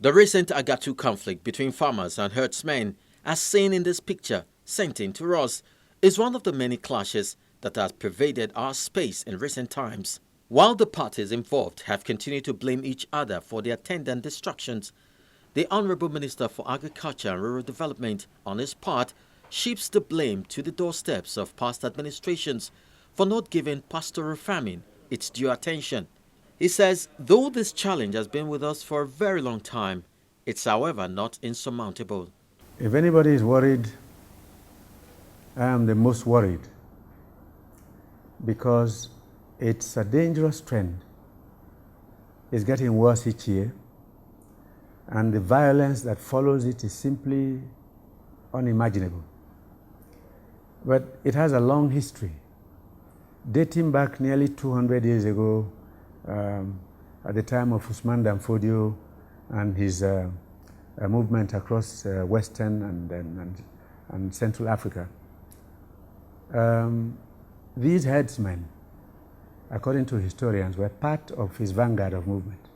The recent Agatu conflict between farmers and herdsmen, as seen in this picture sent in to us, is one of the many clashes that has pervaded our space in recent times. While the parties involved have continued to blame each other for the attendant destructions, the Honorable Minister for Agriculture and Rural Development, on his part, shifts the blame to the doorsteps of past administrations for not giving pastoral farming its due attention. He says, though this challenge has been with us for a very long time, it's however not insurmountable. If anybody is worried, I am the most worried, because it's a dangerous trend. It's getting worse each year, and the violence that follows it is simply unimaginable. But it has a long history, dating back nearly 200 years ago, at the time of Usman Dan Fodio and his movement across Western and Central Africa. These headsmen, according to historians, were part of his vanguard of movement.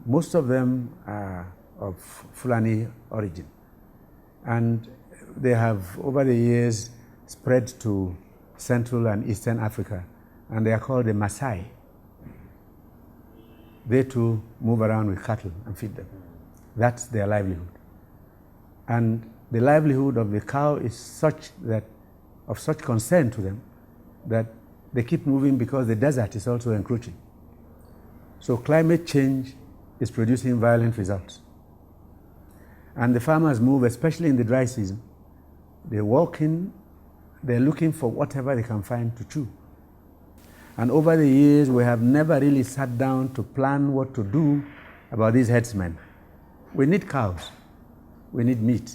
Most of them are of Fulani origin, and they have, over the years, spread to Central and Eastern Africa, and they are called the Maasai. They too move around with cattle and feed them. That's their livelihood. And the livelihood of the cow is such that, of such concern to them, that they keep moving because the desert is also encroaching. So climate change is producing violent results. And the farmers move, especially in the dry season. They walk in, they're looking for whatever they can find to chew. And over the years, we have never really sat down to plan what to do about these herdsmen. We need cows, we need meat,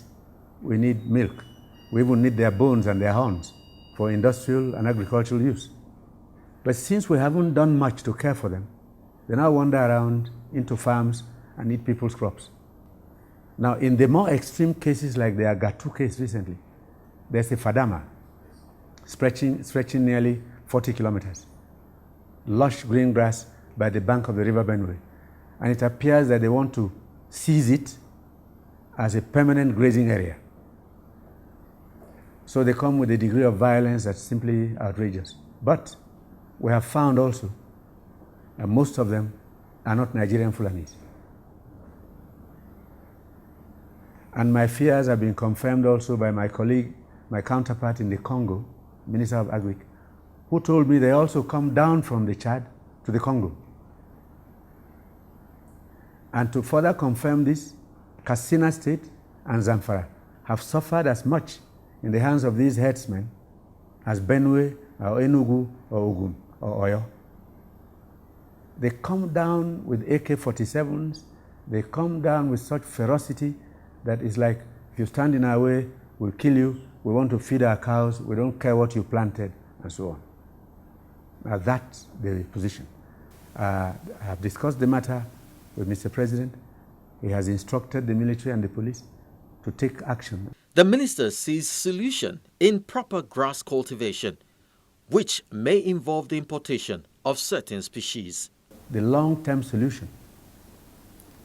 we need milk, we even need their bones and their horns for industrial and agricultural use. But since we haven't done much to care for them, they now wander around into farms and eat people's crops. Now, in the more extreme cases like the Agatu case recently, there's a Fadama stretching nearly 40 kilometers. Lush green grass by the bank of the river Benue. And it appears that they want to seize it as a permanent grazing area. So they come with a degree of violence that's simply outrageous. But we have found also that most of them are not Nigerian Fulanis. And my fears have been confirmed also by my colleague, my counterpart in the Congo, Minister of Agric, who told me they also come down from the Chad to the Congo. And to further confirm this, Katsina State and Zamfara have suffered as much in the hands of these herdsmen as Benue or Enugu or Ogun or Oyo. They come down with AK-47s, they come down with such ferocity that it's like, if you stand in our way, we'll kill you, we want to feed our cows, we don't care what you planted, and so on. Now that's the position. I have discussed the matter with Mr. President. He has instructed the military and the police to take action. The minister sees solution in proper grass cultivation, which may involve the importation of certain species. The long-term solution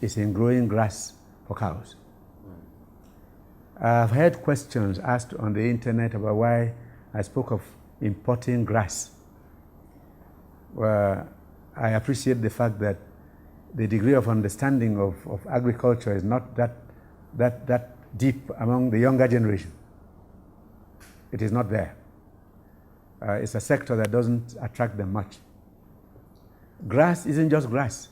is in growing grass for cows. I've heard questions asked on the internet about why I spoke of importing grass. Well, I appreciate the fact that the degree of understanding of agriculture is not that deep among the younger generation. It is not there. It's a sector that doesn't attract them much. Grass isn't just grass.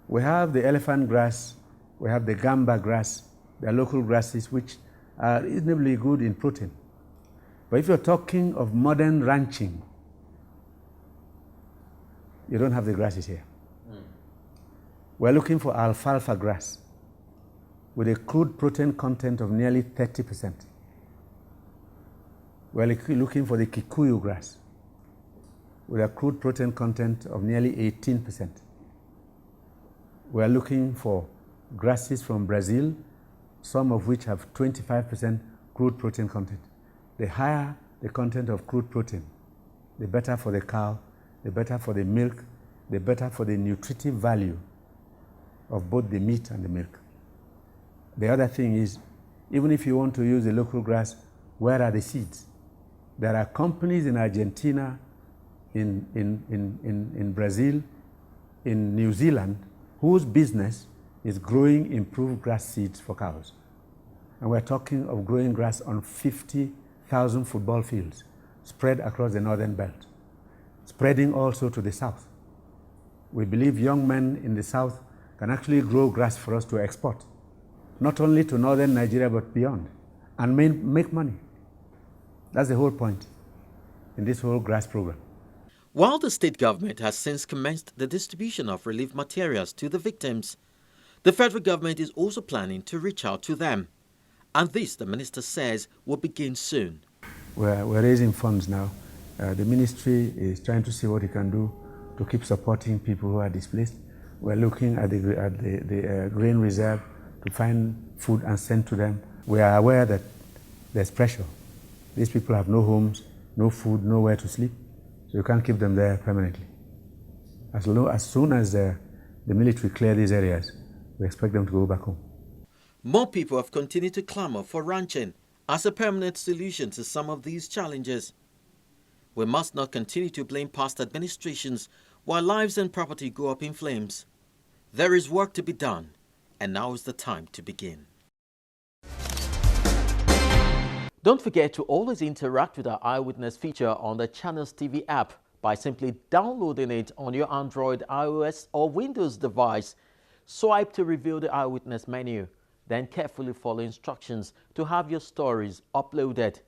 We have the elephant grass, we have the gamba grass, the local grasses which are reasonably good in protein. But if you're talking of modern ranching, you don't have the grasses here. We're looking for alfalfa grass with a crude protein content of nearly 30%. We're looking for the Kikuyu grass with a crude protein content of nearly 18%. We're looking for grasses from Brazil, some of which have 25% crude protein content. The higher the content of crude protein, the better for the cow, the better for the milk, the better for the nutritive value of both the meat and the milk. The other thing is, even if you want to use the local grass, where are the seeds? There are companies in Argentina, in Brazil, in New Zealand, whose business is growing improved grass seeds for cows. And we're talking of growing grass on 50,000 football fields spread across the northern belt, spreading also to the south. We believe young men in the south can actually grow grass for us to export, not only to northern Nigeria but beyond, and make money. That's the whole point in this whole grass program. While the state government has since commenced the distribution of relief materials to the victims, the federal government is also planning to reach out to them. And this, the minister says, will begin soon. We're raising funds now. The ministry is trying to see what it can do to keep supporting people who are displaced. We're looking at the grain reserve to find food and send to them. We are aware that there's pressure. These people have no homes, no food, nowhere to sleep, so you can't keep them there permanently. As soon as the military clear these areas, we expect them to go back home. More people have continued to clamor for ranching as a permanent solution to some of these challenges. We must not continue to blame past administrations while lives and property go up in flames. There is work to be done, and now is the time to begin. Don't forget to always interact with our Eyewitness feature on the Channels TV app by simply downloading it on your Android, iOS, or Windows device. Swipe to reveal the Eyewitness menu, then carefully follow instructions to have your stories uploaded.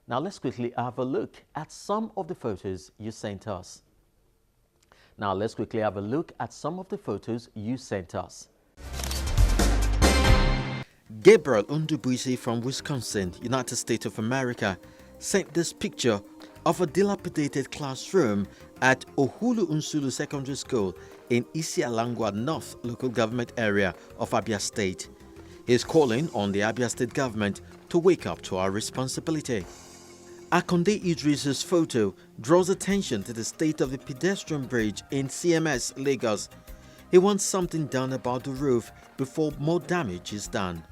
Now let's quickly have a look at some of the photos you sent us. Gabriel Undubuisi from Wisconsin, United States of America, sent this picture of a dilapidated classroom at Ohulu Unsulu Secondary School in Isialangwa North local government area of Abia State. He is calling on the Abia State government to wake up to our responsibility. Akonde Idris's photo draws attention to the state of the pedestrian bridge in CMS, Lagos. He wants something done about the roof before more damage is done.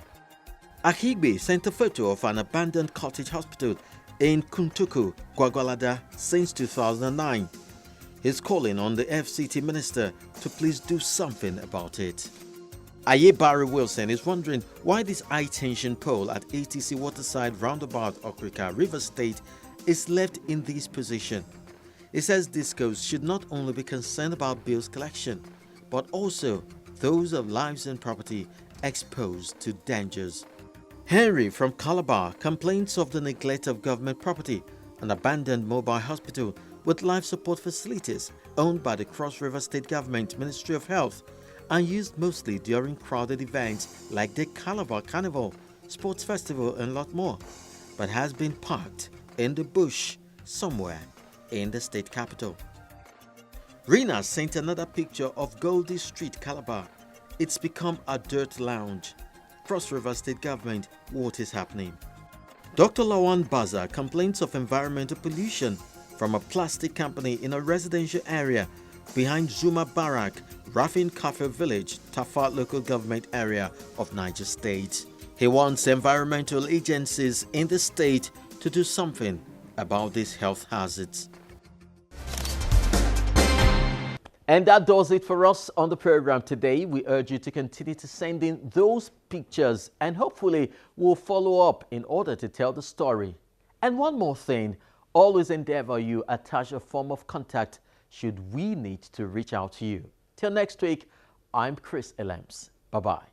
Ahigbe sent a photo of an abandoned cottage hospital in Kuntuku, Gwagwalada since 2009. He's calling on the FCT minister to please do something about it. Aye Barry Wilson is wondering why this high-tension pole at ATC Waterside Roundabout, Okrika, River State is left in this position. He says discos should not only be concerned about bills collection, but also those of lives and property exposed to dangers. Henry from Calabar complains of the neglect of government property, an abandoned mobile hospital with life support facilities owned by the Cross River State Government Ministry of Health and used mostly during crowded events like the Calabar Carnival, Sports Festival and a lot more, but has been parked in the bush somewhere in the state capital. Rina sent another picture of Goldie Street, Calabar. It's become a dirt lounge. Cross River State Government, what is happening? Dr. Lawan Baza complains of environmental pollution from a plastic company in a residential area behind Zuma Barak, Rafin Kafe Village, Tafa local government area of Niger State. He wants environmental agencies in the state to do something about these health hazards. And that does it for us on the program today. We urge you to continue to send in those pictures and hopefully we'll follow up in order to tell the story. And one more thing, always endeavor you attach a form of contact should we need to reach out to you. Till next week, I'm Chris Elems. Bye-bye.